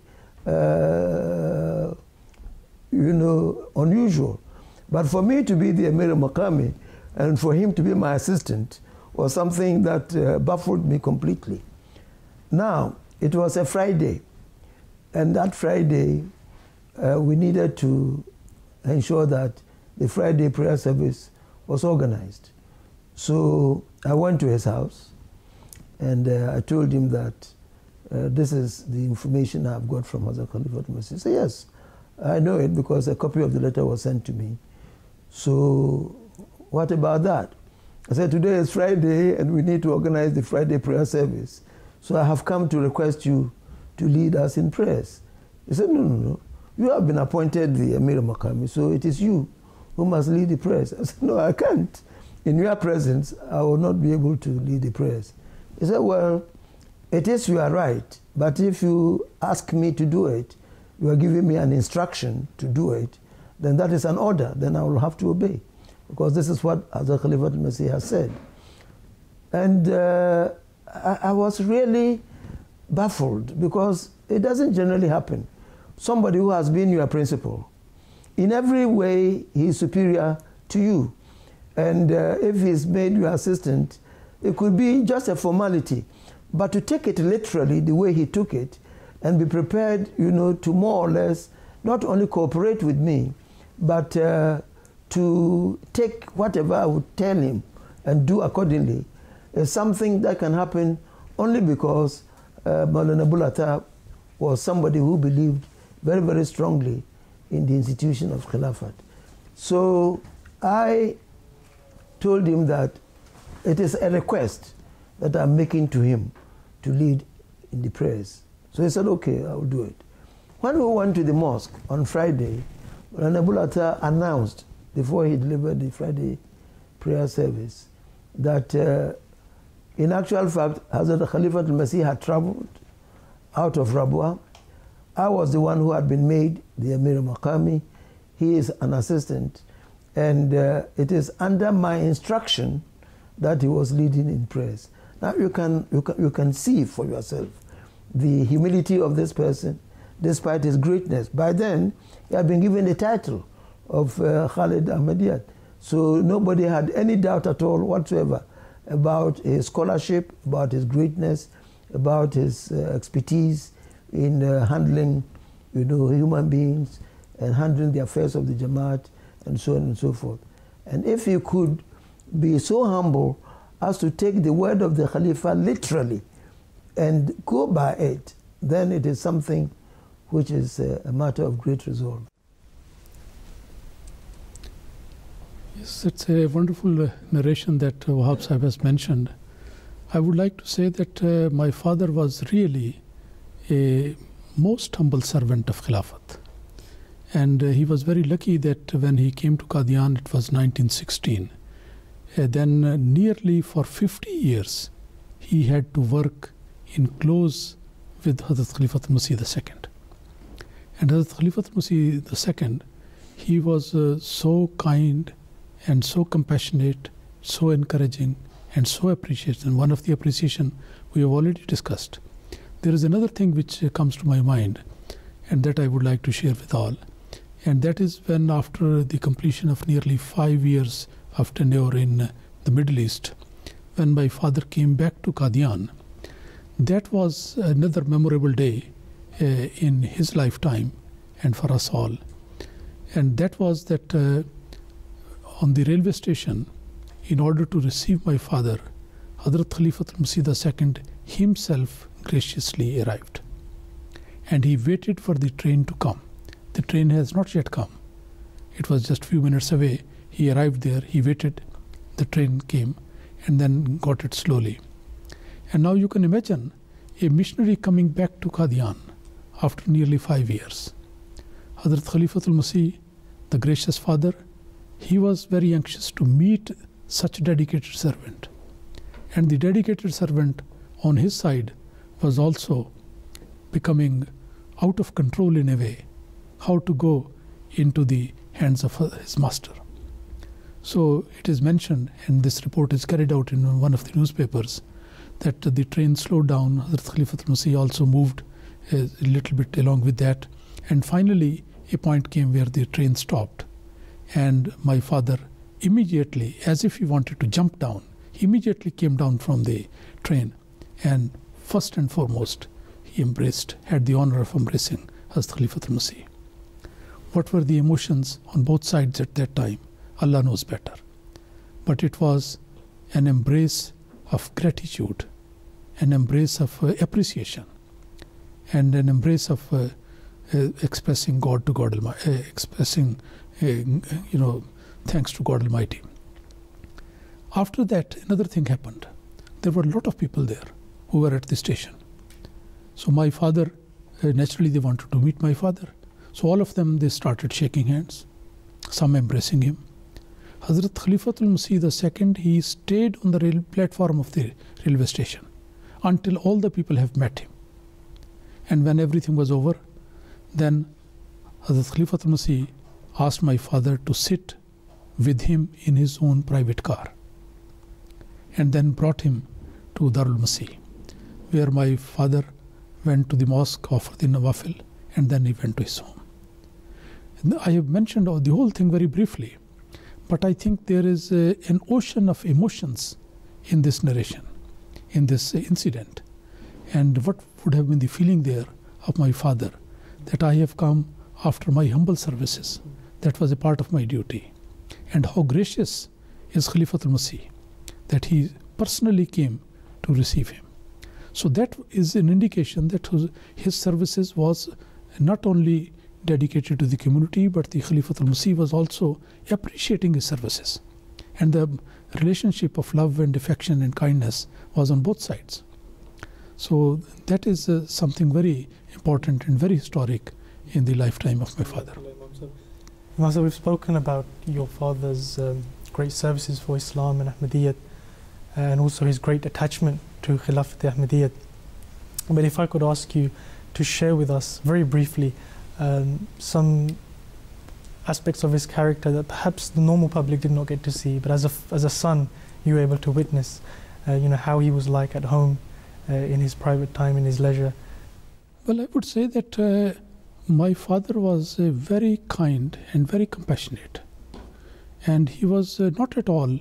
unusual. But for me to be the Amir Maqami and for him to be my assistant was something that baffled me completely. Now, it was a Friday, and that Friday we needed to ensure that the Friday prayer service was organized. So I went to his house, and I told him that this is the information I've got from Hazrat Khalifatul Masih. He said, yes, I know it because a copy of the letter was sent to me. So what about that? I said, today is Friday and we need to organize the Friday prayer service. So I have come to request you to lead us in prayers. He said, no. You have been appointed the Amir Makami, so it is you who must lead the prayers. I said, no, I can't. In your presence, I will not be able to lead the prayers. He said, well, it is you are right, but if you ask me to do it, you are giving me an instruction to do it, then that is an order, then I will have to obey. Because this is what Hazrat Khalifatul Masih has said. And I was really baffled because it doesn't generally happen. Somebody who has been your principal, in every way he is superior to you. And if he's made you assistant, it could be just a formality. But to take it literally the way he took it and be prepared, to more or less not only cooperate with me, but to take whatever I would tell him and do accordingly is something that can happen only because Moulana Bulata was somebody who believed very, very strongly in the institution of Khilafat. So I told him that it is a request that I'm making to him to lead in the prayers. So he said, okay, I will do it. When we went to the mosque on Friday, Moulana Bulata announced before he delivered the Friday prayer service that in actual fact, Hazrat Khalifatul Masih had traveled out of Rabwa. I was the one who had been made the Amir Maqami. He is an assistant. And it is under my instruction that he was leading in prayers. Now you can see for yourself the humility of this person, despite his greatness. By then, he had been given the title of Khalid Ahmadiyyat. So nobody had any doubt at all whatsoever about his scholarship, about his greatness, about his expertise in handling, human beings and handling the affairs of the Jamaat and so on and so forth. And if he could be so humble as to take the word of the Khalifa literally and go by it, then it is something which is a matter of great resolve. Yes, it's a wonderful narration that Wahab Sahib has mentioned. I would like to say that my father was really a most humble servant of Khilafat. And he was very lucky that when he came to Qadian, it was 1916. Then nearly for 50 years, he had to work in close with Hazrat Khalifatul Masih II. And Hazrat Khalifatul Masih II, he was so kind and so compassionate, so encouraging and so appreciative. And one of the appreciation we have already discussed. There is another thing which comes to my mind and that I would like to share with all. And that is when after the completion of nearly 5 years of tenure in the Middle East, when my father came back to Qadian, that was another memorable day in his lifetime and for us all. And that was that on the railway station, in order to receive my father, Hazrat Khalifatul Masih II himself graciously arrived. And he waited for the train to come. The train has not yet come. It was just few minutes away. He arrived there, he waited, the train came, and then got it slowly. And now you can imagine a missionary coming back to Qadian after nearly 5 years. Hazrat Khalifatul Masih, the gracious father, he was very anxious to meet such a dedicated servant. And the dedicated servant on his side was also becoming out of control in a way, how to go into the hands of his master. So it is mentioned, and this report is carried out in one of the newspapers, that the train slowed down. Hazrat Khalifatul Masih also moved a little bit along with that. And finally, a point came where the train stopped. And my father immediately, as if he wanted to jump down, he immediately came down from the train. And first and foremost, he had the honor of embracing as Khalifatul Masih. What were the emotions on both sides at that time? Allah knows better. But it was an embrace of gratitude, an embrace of appreciation, and an embrace of expressing God to God Almighty, expressing thanks to God Almighty. After that, another thing happened. There were a lot of people there who were at the station. So my father, naturally they wanted to meet my father. So all of them, they started shaking hands, some embracing him. Hazrat Khalifatul Masih II, he stayed on the platform of the railway station until all the people have met him. And when everything was over, then Hazrat Khalifatul Masih asked my father to sit with him in his own private car, and then brought him to Darul Masih, where my father went to the mosque, offered the nawafil, and then he went to his home. I have mentioned the whole thing very briefly, but I think there is an ocean of emotions in this narration, in this incident. And what would have been the feeling there of my father, that I have come after my humble services. That was a part of my duty. And how gracious is Khalifatul Masih, that he personally came to receive him. So that is an indication that his services was not only dedicated to the community, but the Khalifatul Masih was also appreciating his services. And the relationship of love and affection and kindness was on both sides. So that is something very important and very historic in the lifetime of my father. Master, we've spoken about your father's great services for Islam and Ahmadiyyat, and also his great attachment to Khilafat Ahmadiyyat. But if I could ask you to share with us very briefly some aspects of his character that perhaps the normal public did not get to see, but as a son you were able to witness, how he was like at home, in his private time, in his leisure. Well, I would say that my father was very kind and very compassionate, and he was not at all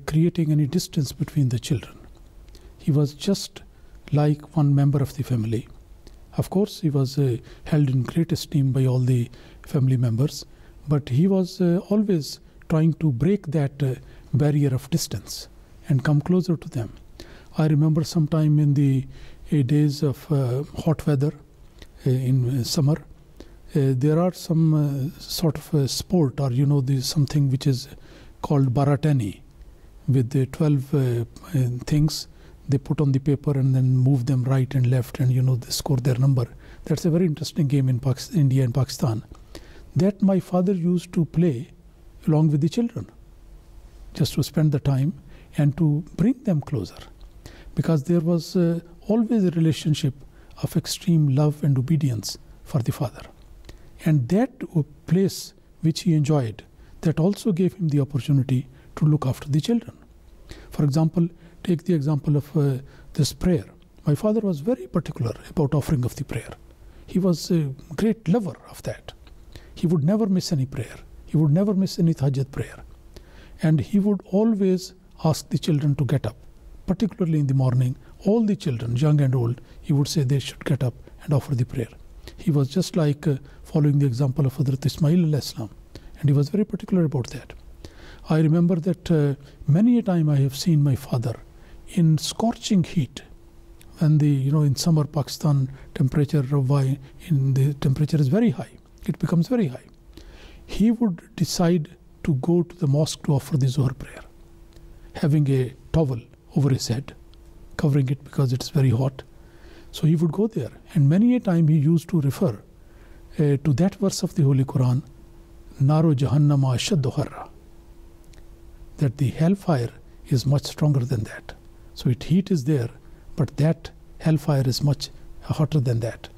creating any distance between the children. He was just like one member of the family. Of course, he was held in great esteem by all the family members, but he was always trying to break that barrier of distance and come closer to them. I remember sometime in the days of hot weather in summer, there are some sort of sport, or something which is called baratani, with the 12 things they put on the paper and then move them right and left, and they score their number. That's a very interesting game in India and Pakistan, that my father used to play along with the children, just to spend the time and to bring them closer, because there was always a relationship of extreme love and obedience for the father. And that place which he enjoyed, that also gave him the opportunity to look after the children. For example, take the example of this prayer. My father was very particular about offering of the prayer. He was a great lover of that. He would never miss any prayer. He would never miss any tahajjud prayer. And he would always ask the children to get up, particularly in the morning. All the children, young and old, he would say they should get up and offer the prayer. He was just like following the example of Hazrat Ismail alayhi salam, and he was very particular about that. I remember that many a time I have seen my father in scorching heat, when in summer Pakistan temperature is very high. It becomes very high. He would decide to go to the mosque to offer the Zuhr prayer, having a towel over his head, covering it because it's very hot. So he would go there, and many a time he used to refer to that verse of the Holy Quran, Naro Jahannama Ashaddu Harra, that the hellfire is much stronger than that. So heat is there, but that hellfire is much hotter than that.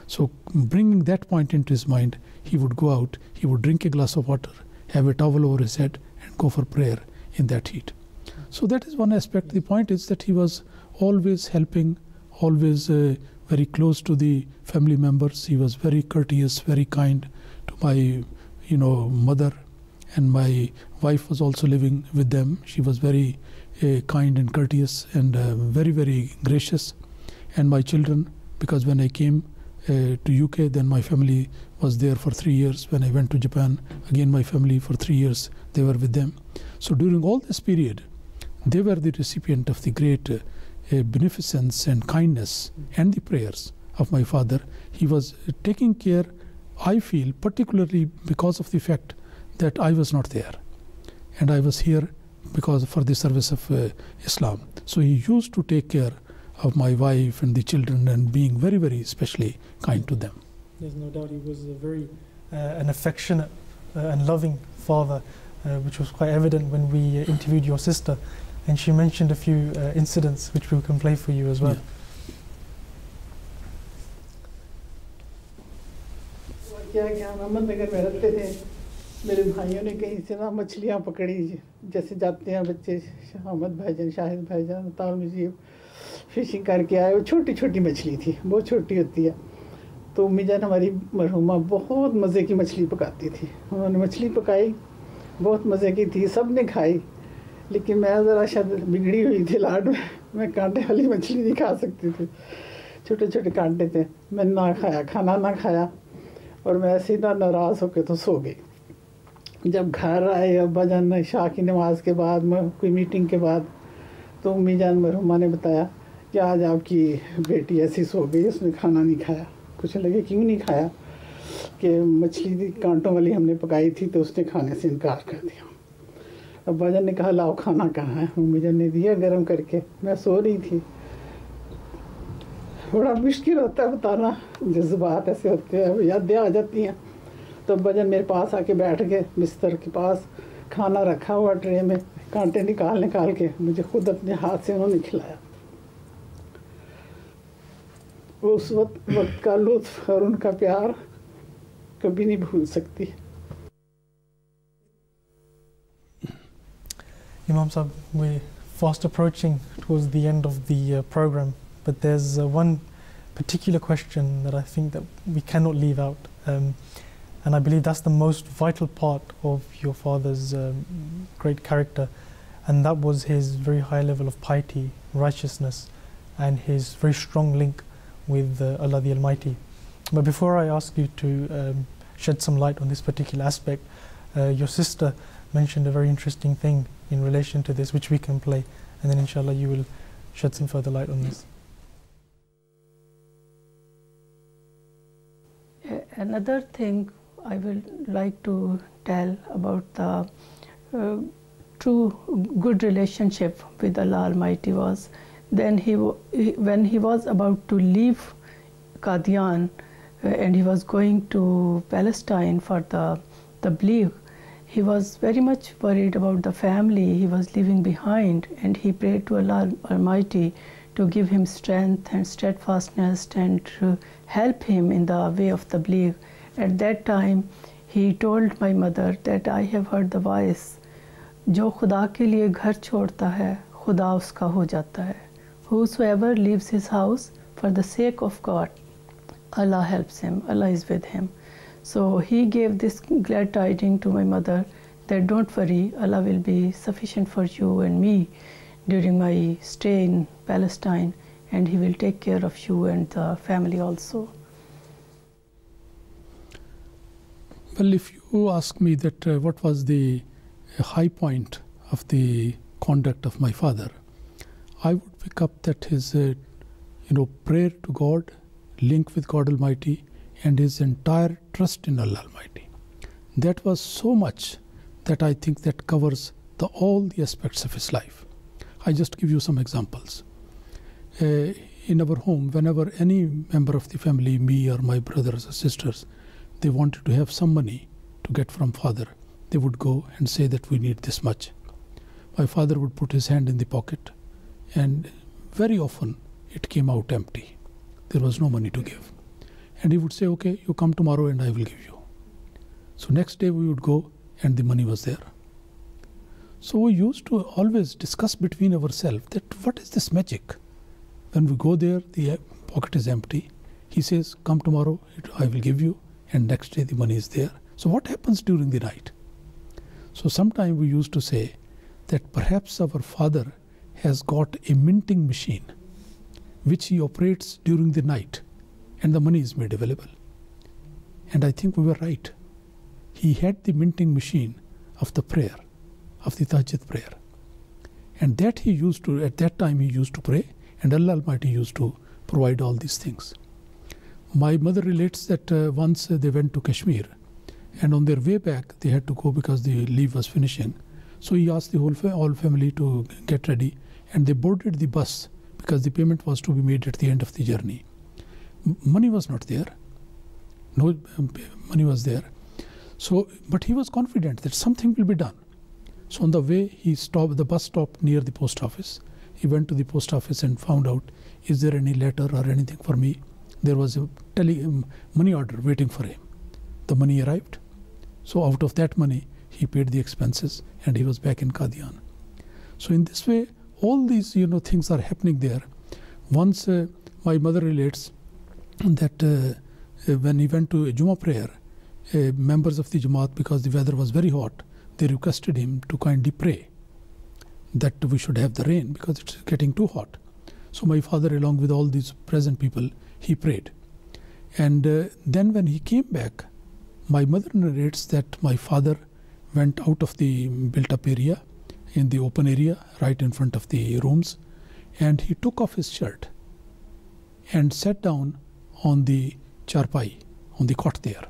So bringing that point into his mind, he would go out, he would drink a glass of water, have a towel over his head, and go for prayer in that heat. So that is one aspect. The point is that he was always helping, always very close to the family members. He was very courteous, very kind to my mother, and my wife was also living with them. She was very kind and courteous and very, very gracious. And my children, because when I came to UK, then my family was there for 3 years. When I went to Japan, again my family for 3 years, they were with them. So during all this period, they were the recipient of the great beneficence and kindness and the prayers of my father. He was taking care, I feel, particularly because of the fact that I was not there. And I was here because for the service of Islam. So he used to take care of my wife and the children and being very, very especially kind to them. There's no doubt he was a very an affectionate and loving father, which was quite evident when we interviewed your sister, and she mentioned a few incidents which we can play for you as well. मेरे भाइयों ने कहीं से ना मछलियाँ पकड़ी, जैसे जाते हैं बच्चे, अहमद भाईजान, शाहिद भाईजान, तार मुझे फिशिंग करके आए। वो छोटी छोटी मछली थी, बहुत छोटी होती है। तो अम्मी जान हमारी मरहुमा बहुत मज़े की मछली पकाती थी। उन्होंने मछली पकाई, बहुत मज़े की थी, सब ने खाई। लेकिन मैं ज़रा शायद बिगड़ी हुई थी लाड में, मैं कांटे वाली मछली नहीं खा सकती थी, छोटे छोटे कांटे थे। मैंने ना खाया, खाना ना खाया, और मैं ऐसे ही ना नाराज़ होकर तो सो गई। जब घर आए अब्बा जान शाह की नमाज के बाद, कोई मीटिंग के बाद, तो अम्मी जान मरहुमा ने बताया कि आज आपकी बेटी ऐसी सो गई, उसने खाना नहीं खाया। कुछ लगे क्यों नहीं खाया, कि मछली कांटों वाली हमने पकाई थी तो उसने खाने से इनकार कर दिया। अब्बा जान ने कहा लाओ खाना कहाँ है, अम्मी जान ने दिया गर्म करके। मैं सो रही थी, बड़ा मुश्किल होता है बताना, जज्बात ऐसे होते हैं, यादें आ जाती हैं। तो अब्बा जान मेरे पास आके बैठ गए, बिस्तर के पास खाना रखा हुआ ट्रे में, कांटे निकाल के मुझे खुद अपने हाथ से उन्होंने खिलाया। उस वक्त का लुत्फ और उनका प्यार कभी नहीं भूल सकती। Imam Sahib, we're fast approaching towards the end of the program, but there's one particular question that I think that we cannot leave out, and I believe that's the most vital part of your father's great character, and that was his very high level of piety, righteousness, and his very strong link with Allah the Almighty. But before I ask you to shed some light on this particular aspect, your sister mentioned a very interesting thing in relation to this, which we can play, and then inshallah you will shed some further light on this. Another thing I would like to tell about the true good relationship with Allah Almighty was when he was about to leave Qadian and he was going to Palestine for the tabligh. He was very much worried about the family he was leaving behind, and he prayed to Allah Almighty to give him strength and steadfastness and to help him in the way of the tabligh. At that time, he told my mother that I have heard the voice, जो खुदा के लिए घर छोड़ता है, खुदा उसका हो जाता है. Whosoever leaves his house for the sake of God, Allah helps him, Allah is with him. So he gave this glad tidings to my mother that don't worry, Allah will be sufficient for you and me during my stay in Palestine, and he will take care of you and the family also. Well, if you ask me that what was the high point of the conduct of my father, I would pick up that his prayer to God, link with God Almighty, and his entire trust in Allah Almighty. That was so much that I think that covers all the aspects of his life. I just give you some examples. In our home, whenever any member of the family, me or my brothers or sisters, they wanted to have some money to get from father, they would go and say that we need this much. My father would put his hand in the pocket, and very often it came out empty. There was no money to give. And he would say, okay, you come tomorrow and I will give you. So next day we would go and the money was there. So we used to always discuss between ourselves that what is this magic? When we go there, the pocket is empty. He says, come tomorrow, I will give you. And next day the money is there. So what happens during the night? So sometimes we used to say that perhaps our father has got a minting machine which he operates during the night and the money is made available. And I think we were right. He had the minting machine of the prayer, of the tahajjud prayer. And that he used to, at that time he used to pray, and Allah Almighty used to provide all these things. My mother relates that once they went to Kashmir, and on their way back they had to go because the leave was finishing. So he asked the whole family to get ready, and they boarded the bus because the payment was to be made at the end of the journey. Money was not there. No money was there. So, but he was confident that something will be done. So on the way, the bus stopped near the post office. He went to the post office and found out, is there any letter or anything for me? There was a money order waiting for him. The money arrived. So out of that money, he paid the expenses and he was back in Qadian. So in this way, all these things are happening there. Once my mother relates that when he went to a Jummah prayer, members of the Jamaat, because the weather was very hot, they requested him to kindly pray that we should have the rain because it's getting too hot. So my father, along with all these present people, he prayed. And then when he came back, my mother narrates that my father went out of the built-up area, in the open area, right in front of the rooms, and he took off his shirt and sat down on the charpai, on the cot there.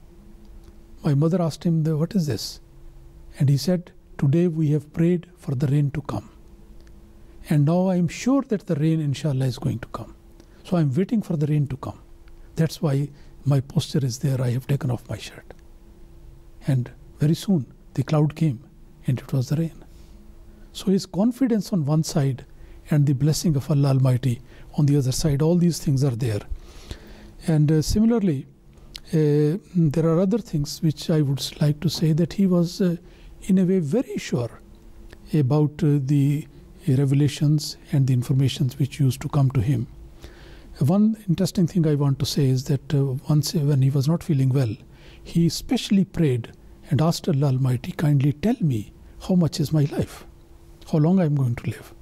My mother asked him, what is this? And he said, today we have prayed for the rain to come. And now I am sure that the rain, inshallah, is going to come. So I am waiting for the rain to come. That's why my posture is there. I have taken off my shirt. And very soon the cloud came and it was the rain. So his confidence on one side and the blessing of Allah Almighty on the other side, all these things are there. And similarly, there are other things which I would like to say, that he was in a way very sure about the revelations and the informations which used to come to him. One interesting thing I want to say is that once when he was not feeling well, he specially prayed and asked Allah Almighty, kindly tell me how much is my life, how long I am going to live.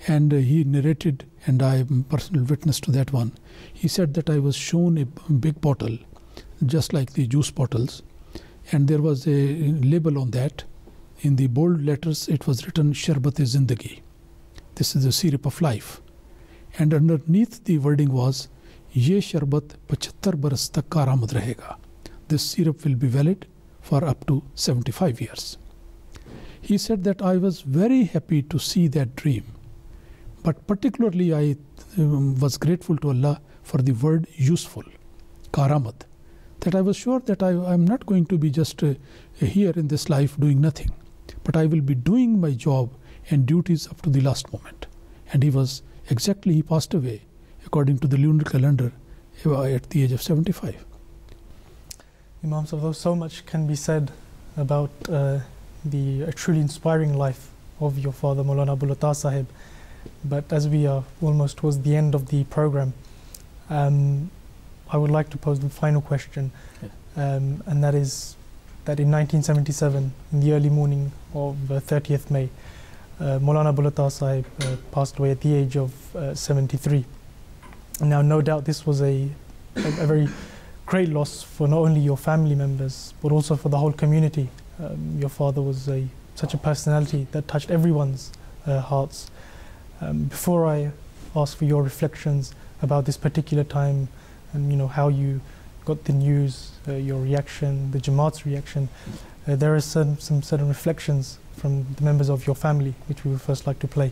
And he narrated, and I am personal witness to that one. He said that I was shown a big bottle, just like the juice bottles, and there was a label on that. In the bold letters, it was written, Sharbat-e-Zindagi. This is the syrup of life. And underneath the wording was, Ye sharbat 75 baras tak karamad rahega. This syrup will be valid for up to 75 years. He said that I was very happy to see that dream. But particularly I was grateful to Allah for the word useful, karamad. That I was sure that I am not going to be just here in this life doing nothing, but I will be doing my job and duties up to the last moment. And he passed away according to the lunar calendar at the age of 75. Imam, although so much can be said about the truly inspiring life of your father, Moulana Abul Sahib, but as we are almost towards the end of the program, I would like to pose the final question, and that is that in 1977, in the early morning of 30th May, Moulana Abul Sahib passed away at the age of 73. Now, no doubt this was a very great loss for not only your family members, but also for the whole community. Your father was such a personality that touched everyone's hearts. Before I ask for your reflections about this particular time and how you got the news, your reaction, the Jamaat's reaction, there are some certain reflections from the members of your family which we would first like to play.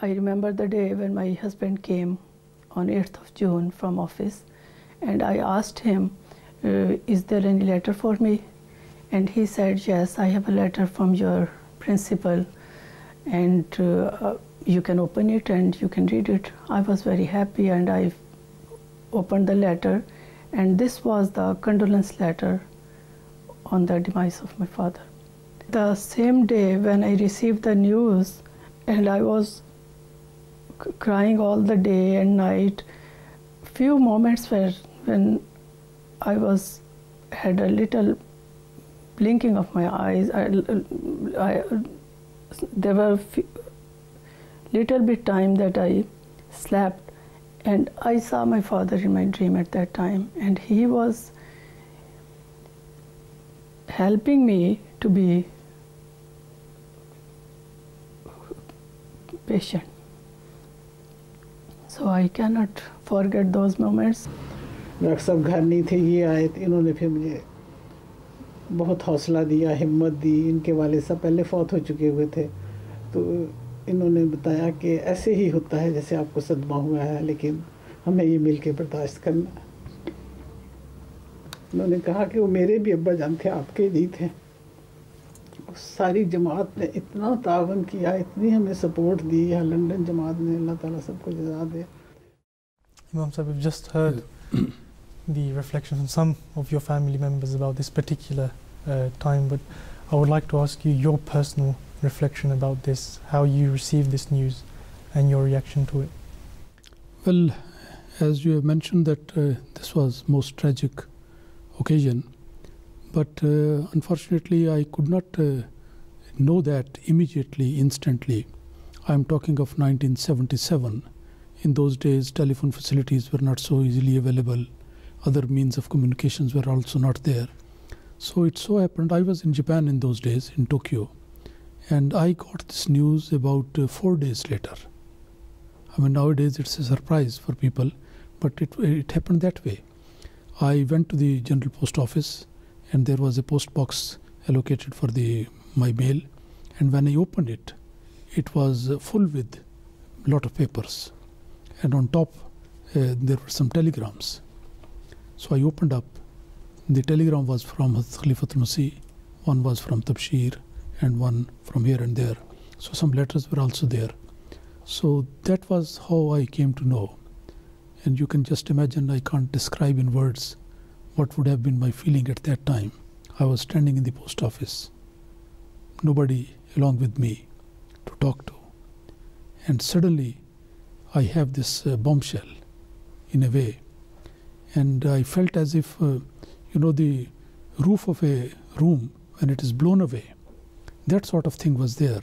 I remember the day when my husband came on 8th of June from office, and I asked him, is there any letter for me? And he said, yes, I have a letter from your principal, and you can open it and you can read it. I was very happy, and I opened the letter, and this was the condolence letter on the demise of my father. The same day when I received the news, and I was crying all the day and night, few moments when I had a little blinking of my eyes. There were little bit time that I slept, And I saw my father in my dream at that time, and he was helping me to be patient. So I cannot forget those moments. Doctor साहब घर नहीं थे, ये आए थे, इन्होंने फिर मुझे बहुत हौसला दिया, हिम्मत दी। इनके वाले साहब पहले फौत हो चुके हुए थे, तो इन्होंने बताया कि ऐसे ही होता है जैसे आपको सदमा हुआ है, लेकिन हमें ये मिल के बर्दाश्त करना। उन्होंने कहा कि वो मेरे भी अब्बा जान थे, आपके नहीं थे। सारी जमात ने इतना तावन किया, इतनी हमें सपोर्ट दी, यहाँ लंदन जमात ने, अल्लाह ताला सबको जज़ा दे। Imam Sahib, we've just heard the reflection from some of your family members about this particular time, but I would like to ask you your personal reflection about this, how you received this news and your reaction to it. Well, as you have mentioned that this was most tragic occasion, but unfortunately I could not know that immediately, instantly. I am talking of 1977. In those days, telephone facilities were not so easily available. Other means of communications were also not there. So it so happened, I was in Japan in those days, in Tokyo, and I got this news about 4 days later. I mean, nowadays it's a surprise for people, but it happened that way. I went to the General Post Office, and there was a post box allocated for my mail, and when I opened it, it was full with a lot of papers, and on top there were some telegrams. So I opened up. The telegram was from Khalifatul Masih, one was from Tabshir, and one from here and there. So some letters were also there. So that was how I came to know. And you can just imagine, I can't describe in words what would have been my feeling at that time. I was standing in the post office, nobody along with me to talk to. And suddenly I have this bombshell in a way. And I felt as if, the roof of a room, when it is blown away, that sort of thing was there,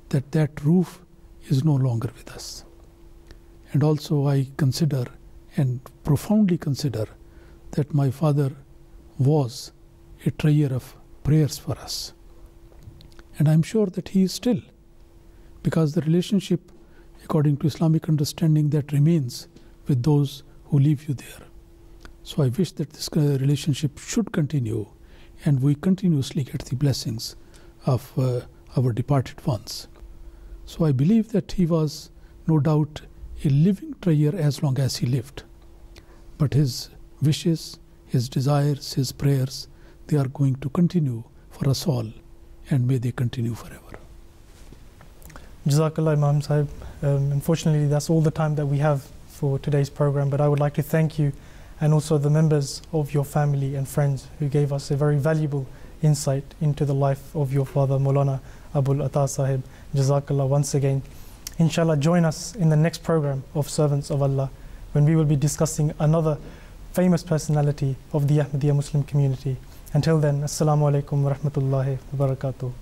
that roof is no longer with us. And also I consider, and profoundly consider, that my father was a trier of prayers for us. And I'm sure that he is still, because the relationship, according to Islamic understanding, that remains with those who leave you there. So I wish that this relationship should continue, and we continuously get the blessings of our departed ones. So I believe that he was no doubt a living trier as long as he lived. But his wishes, his desires, his prayers, they are going to continue for us all, and may they continue forever. Jazakallah, Imam Sahib. Unfortunately, that's all the time that we have for today's program, but I would like to thank you and also the members of your family and friends who gave us a very valuable insight into the life of your father, Moulana Abul Ata Sahib. Jazakallah once again. Inshallah, join us in the next program of Servants of Allah, when we will be discussing another famous personality of the Ahmadiyya Muslim community. Until then, Assalamu alaikum wa rahmatullahi wa barakatuh.